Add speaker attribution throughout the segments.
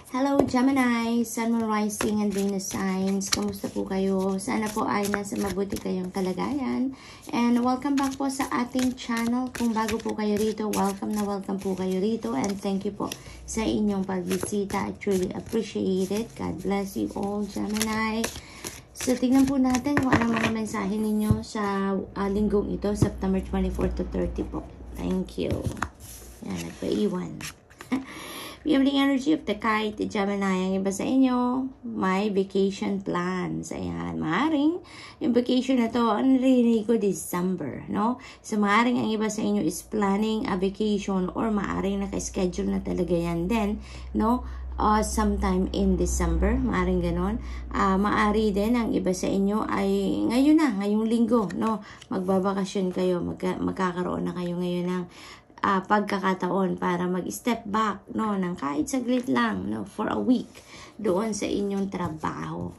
Speaker 1: Hello Gemini, Sun, Moon, Rising, and Venus signs. Kamusta po kayo? Sana po ay nasa mabuti kayong kalagayan. And welcome back po sa ating channel. Kung bago po kayo rito, welcome po kayo rito. And thank you po sa inyong pagbisita. I truly appreciate it. God bless you all, Gemini. So, tingnan po natin kung anong mga mensahe ninyo sa linggong ito, September 24 to 30 po. Thank you. Yan, nagpaiwan. We have the energy of the kite, Gemini. Ang iba sa inyo, may vacation plans. Ayan, maaaring yung vacation na to, ang narinig ko, December, no? So, maaaring ang iba sa inyo is planning a vacation or maaaring naka-schedule na talaga yan din, no? Sometime in December, maaaring ganon. Maari din ang iba sa inyo ay ngayon na, ngayong linggo, no? Magbabakasyon kayo, magkakaroon na kayo ngayon ng pagkakataon para mag-step back, no, ng kahit saglit lang, no, for a week doon sa inyong trabaho.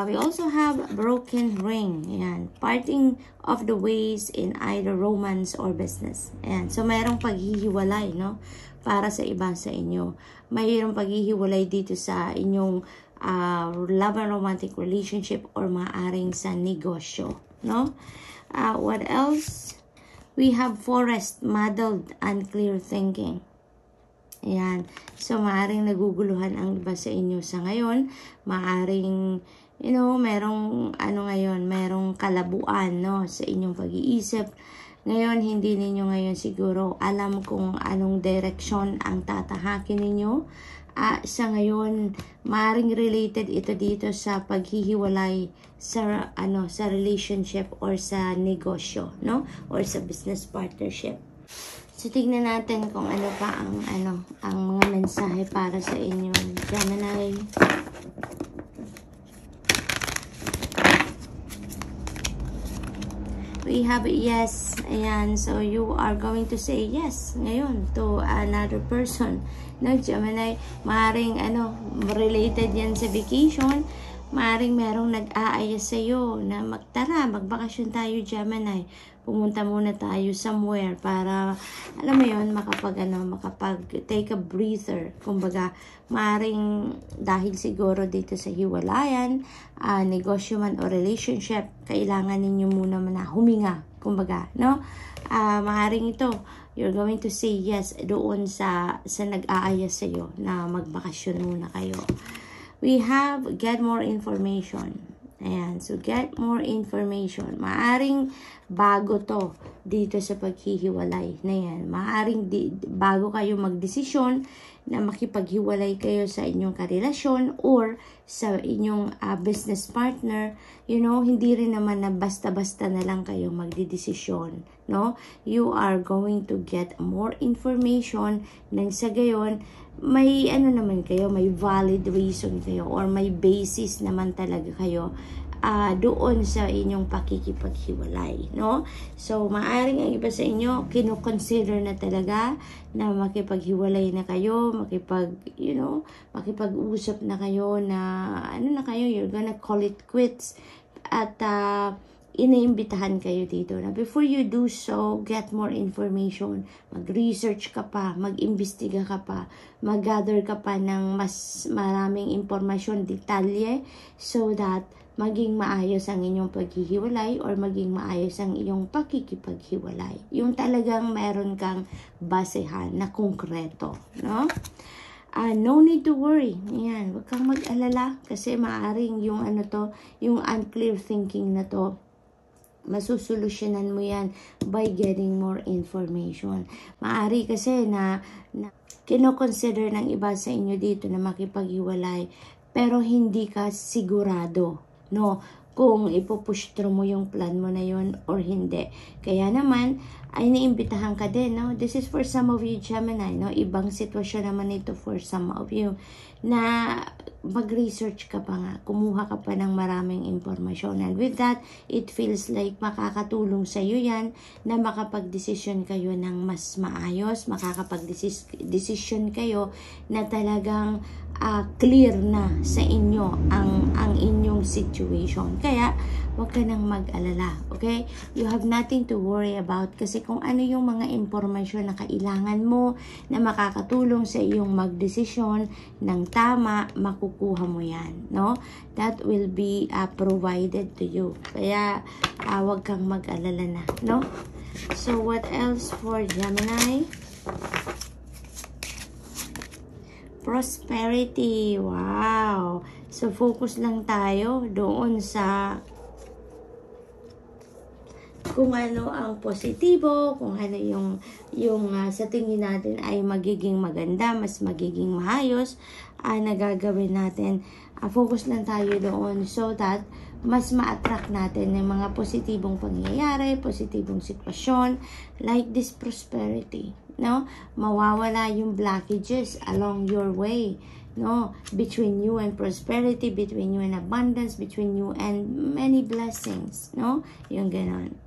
Speaker 1: We also have broken ring. Ayan, parting of the ways in either romance or business. Ayan, so mayroong paghihiwalay, no, para sa iba sa inyo. Mayroong paghihiwalay dito sa inyong love and romantic relationship or maaring sa negosyo, no. What else? We have forest, muddled, unclear thinking. Ayan. So, maaaring naguguluhan ang iba sa inyo sa ngayon. Maaaring, merong, merong kalabuan, no, sa inyong pag-iisip. Ngayon, hindi ninyo ngayon siguro alam kung anong direksyon ang tatahakin ninyo. Sa ngayon, maaaring related ito dito sa paghihiwalay sa relationship or sa negosyo, no? Or sa business partnership. So tignan natin kung ano pa ang mga mensahe para sa inyo, Gemini. We have yes. Ayan, so you are going to say yes ngayon to another person. No, Gemini, maaaring related yan sa vacation. Maaaring merong nag-aaya sa iyo na magbakasyon tayo, Gemini. Pumunta muna tayo somewhere para, alam mo yun, makapag take a breather. Kumbaga, maaaring dahil siguro dito sa hiwalayan, negosyo man o relationship, kailangan ninyo muna huminga. Kumbaga, no? Maaaring ito, you're going to say yes doon sa nag-aaya sa iyo na magbakasyon muna kayo. We have get more information. Ayan, so get more information. Maaring bago to dito sa paghihiwalay na yan. Maaring bago kayo magdesisyon na makipaghiwalay kayo sa inyong karelasyon or sa inyong business partner, hindi rin naman na basta-basta na lang kayo magdidesisyon, no? You are going to get more information nang sa gayon, may naman kayo, may valid reason kayo or may basis naman talaga kayo doon sa inyong pakikipaghiwalay, no? So, maaring ang iba sa inyo, kino-consider na talaga na makipaghiwalay na kayo, makipag-usap na kayo na, you're gonna call it quits at iniimbitahan kayo dito na before you do so, get more information, mag-research ka pa, mag-imbestiga ka pa, mag-gather ka pa ng mas maraming impormasyon, detalye, so that maging maayos ang inyong paghihiwalay or maging maayos ang iyong pakikipaghiwalay. Yung talagang meron kang basehan na konkreto, no? No need to worry. Yan, wag kang mag-alala kasi maaring yung yung unclear thinking na to, masusolusyonan mo yan by getting more information. Maari kasi na kino-consider ng iba sa inyo dito na makipaghiwalay pero hindi ka sigurado, no, kung ipupush through mo yung plan mo na yun or hindi. Kaya naman, ay naimbitahan ka din, no? This is for some of you, Gemini, no? Ibang sitwasyon naman ito for some of you na mag-research ka pa nga, kumuha ka pa ng maraming impormasyon. And with that, it feels like makakatulong sa iyo yan na makapag-desisyon kayo ng mas maayos, makakapag-desisyon kayo na talagang clear na sa inyo ang inyong situation. Kaya, huwag ka nang mag-alala, okay? You have nothing to worry about kasi kung ano yung mga impormasyon na kailangan mo na makakatulong sa iyong magdesisyon ng tama, makukuha mo yan, no? That will be provided to you. Kaya, huwag kang mag-alala na, no? So, what else for Gemini? Prosperity. Wow. So, focus lang tayo doon sa kung ano ang positibo, kung ano yung sa tingin natin ay magiging maganda, mas magiging maayos, nagagawin natin. Focus lang tayo doon so that mas ma-attract natin yung mga positibong pangyayari, positibong sitwasyon, like this prosperity. No? Mawawala yung blockages along your way, no? Between you and prosperity, between you and abundance, between you and many blessings, no? Yung ganon.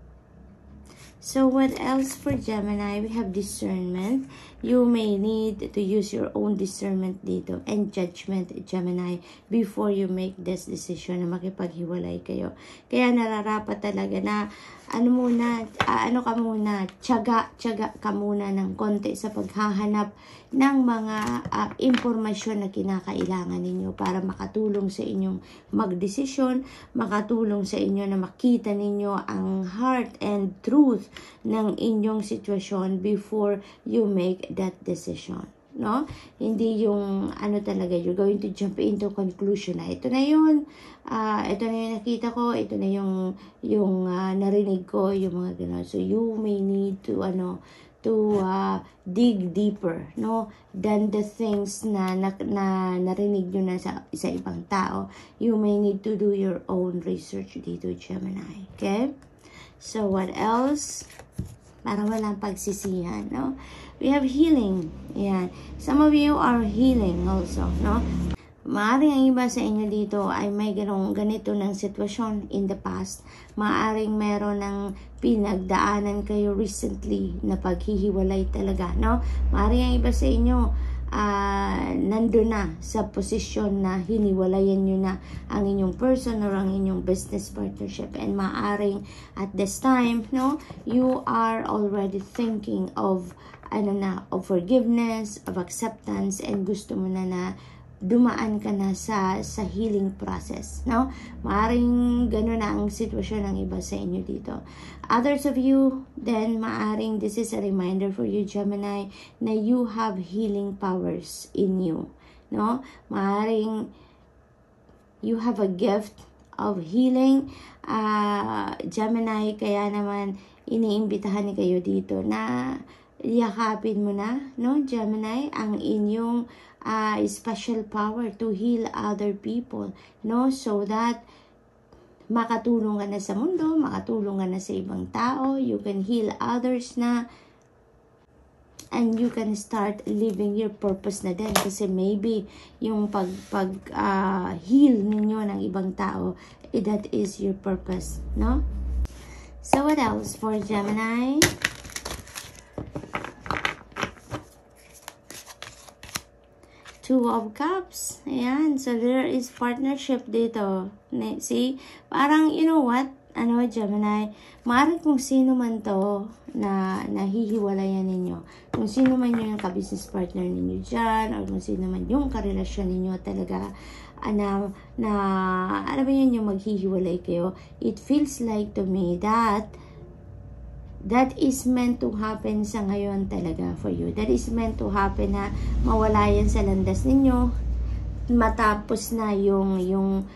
Speaker 1: So, what else for Gemini? We have discernment. You may need to use your own discernment dito and judgment, Gemini, before you make this decision na makipaghiwalay kayo. Kaya nararapat talaga na tiyaga ka muna ng konti sa paghahanap ng mga impormasyon na kinakailangan ninyo para makatulong sa inyong magdesisyon, makatulong sa inyo na makita ninyo ang heart and truth ng inyong sitwasyon before you make that decision. No? Hindi yung talaga, you're going to jump into conclusion na ito na yun, ito na yung nakita ko, ito na yung narinig ko, yung mga gano'n. So you may need to dig deeper, no, than the things na narinig nyo na sa ibang tao. You may need to do your own research dito, Gemini. Okay? So what else? Para walang pagsisihan, no? We have healing. Yan. Some of you are healing also, no? Maaring ang iba sa inyo dito ay may ganito ng sitwasyon in the past. Maaring meron ng pinagdaanan kayo recently na paghihiwalay talaga, no? Maaring ang iba sa inyo nandun na sa posisyon na hiniwalayan nyo na ang inyong person or ang inyong business partnership, and maaring at this time, no, you are already thinking of forgiveness, of acceptance, and gusto mo na dumaan ka na sa healing process, no? Maaring gano'n na ang sitwasyon ng iba sa inyo dito. Others of you, then maaring this is a reminder for you, Gemini, na you have healing powers in you, no? Maaring you have a gift of healing, Gemini, kaya naman iniimbitahan ni kayo dito na yakapin mo na, no, Gemini, ang inyong special power to heal other people, no, so that makatulong ka na sa mundo, makatulong ka na sa ibang tao, you can heal others na, and you can start living your purpose na din, kasi maybe yung heal ninyo ng ibang tao, that is your purpose, no? So what else for Gemini? Two of Cups. Ayan. So, there is partnership dito. See? Parang, you know what? Gemini, maaari kung sino man to na nahihiwalayan ninyo. Kung sino man yung ka-business partner ninyo dyan, or kung sino man yung karelasyon ninyo talaga, alam ba yun yung maghihiwalay kayo. It feels like to me that is meant to happen sa ngayon talaga for you. That is meant to happen na mawala yan sa landas ninyo. Matapos na yung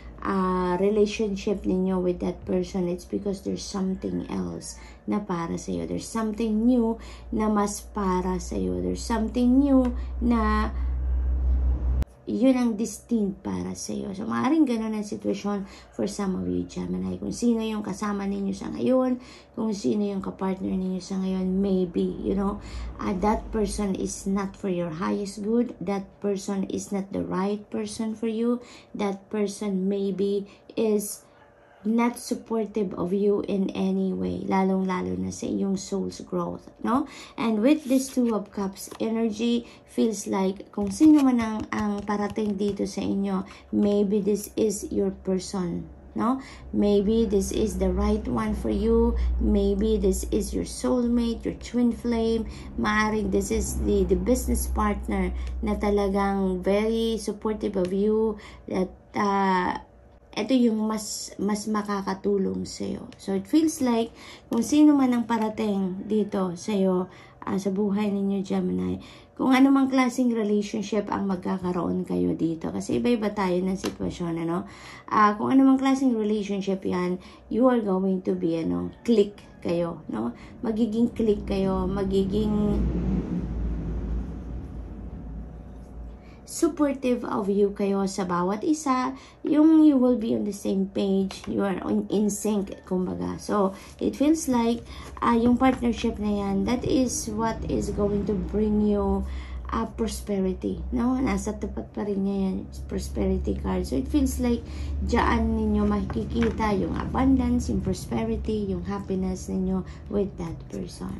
Speaker 1: relationship ninyo with that person. It's because there's something else na para sa iyo. There's something new na mas para sa iyo. There's something new na yun ang destined para sa iyo. So, maaaring ganun ang sitwasyon for some of you, Gemini. Kung sino yung kasama ninyo sa ngayon, kung sino yung kapartner ninyo sa ngayon, maybe, that person is not for your highest good. That person is not the right person for you. That person maybe is not supportive of you in any way, lalong-lalo na sa iyong soul's growth, no? And with this Two of Cups energy, feels like kung sino man ang parating dito sa inyo, maybe this is your person, no? Maybe this is the right one for you. Maybe this is your soulmate, your twin flame. Maaring this is the business partner na talagang very supportive of you, that ito yung mas makakatulong sa'yo. So, it feels like kung sino man ang parating dito sa'yo, sa buhay ninyo, Gemini, kung anumang klaseng relationship ang magkakaroon kayo dito. Kasi iba-iba tayo ng sitwasyon, kung anumang klaseng relationship yan, you are going to be, click kayo, no? Magiging click kayo, magiging supportive of you kayo sa bawat isa, yung you will be on the same page, you are in sync, kumbaga. So, it feels like, yung partnership na yan, that is what is going to bring you prosperity, no? Nasa tapat pa rin niya yan, prosperity card. So, it feels like, dyan ninyo makikita yung abundance, yung prosperity, yung happiness ninyo with that person.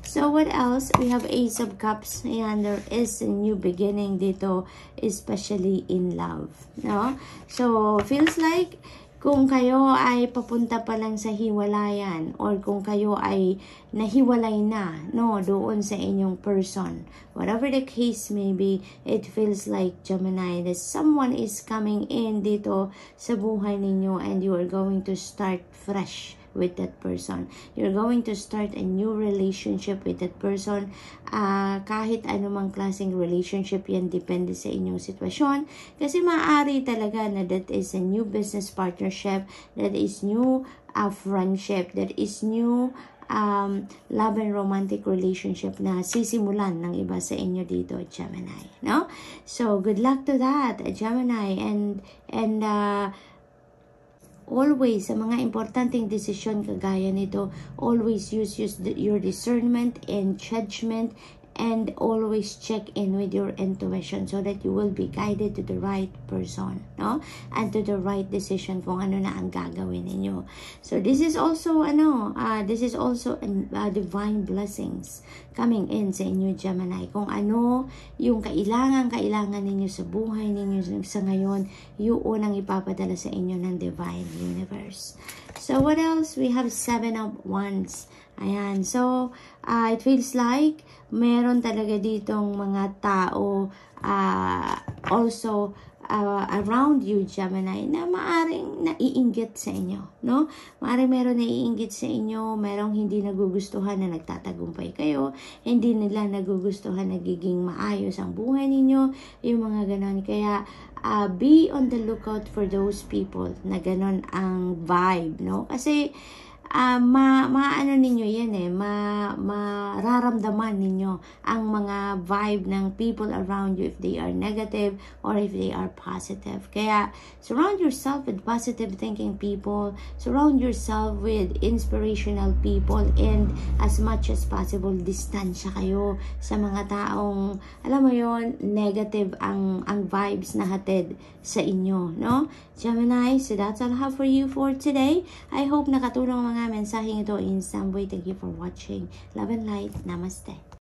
Speaker 1: So, what else? We have Ace of Cups. Ayan, there is a new beginning dito, especially in love, no? So, feels like kung kayo ay papunta pa lang sa hiwalayan, or kung kayo ay nahiwalay na, no, doon sa inyong person, whatever the case may be, it feels like, Gemini, that someone is coming in dito sa buhay ninyo, and you are going to start fresh with that person. You're going to start a new relationship with that person. Kahit anumang klaseng relationship yan, depende sa inyong sitwasyon. Kasi maaari talaga na that is a new business partnership, that is new friendship, that is new love and romantic relationship na sisimulan ng iba sa inyo dito, Gemini, no? So, good luck to that, Gemini, and always, sa mga importanteng desisyon kagaya nito, always use your discernment and judgment, and always check in with your intuition so that you will be guided to the right person, no? And to the right decision kung ano na ang gagawin ninyo. So, this is also, divine blessings coming in sa inyo, Gemini. Kung ano yung kailangan ninyo sa buhay ninyo sa ngayon, yun ang ipapadala sa inyo ng divine universe. So, what else? We have 7 of Wands. Ayan. So, it feels like meron talaga ditong mga tao also around you, Gemini, na maaring naiinggit sa inyo, no? Maaring meron naiinggit sa inyo, merong hindi nagugustuhan na nagtatagumpay kayo, hindi nila nagugustuhan nagiging maayos ang buhay ninyo, yung mga ganon. Kaya, be on the lookout for those people na ganon ang vibe, no? Kasi, maano ninyo yan mararamdaman ninyo ang mga vibe ng people around you if they are negative or if they are positive. Kaya, surround yourself with positive thinking people, surround yourself with inspirational people, and as much as possible, distansya kayo sa mga taong, alam mo yon, negative ang vibes na hatid sa inyo, no? Gemini, so that's all I have for you for today. I hope nakatulong mga mensaheng ito in some way. Thank you for watching. Love and light. Namaste.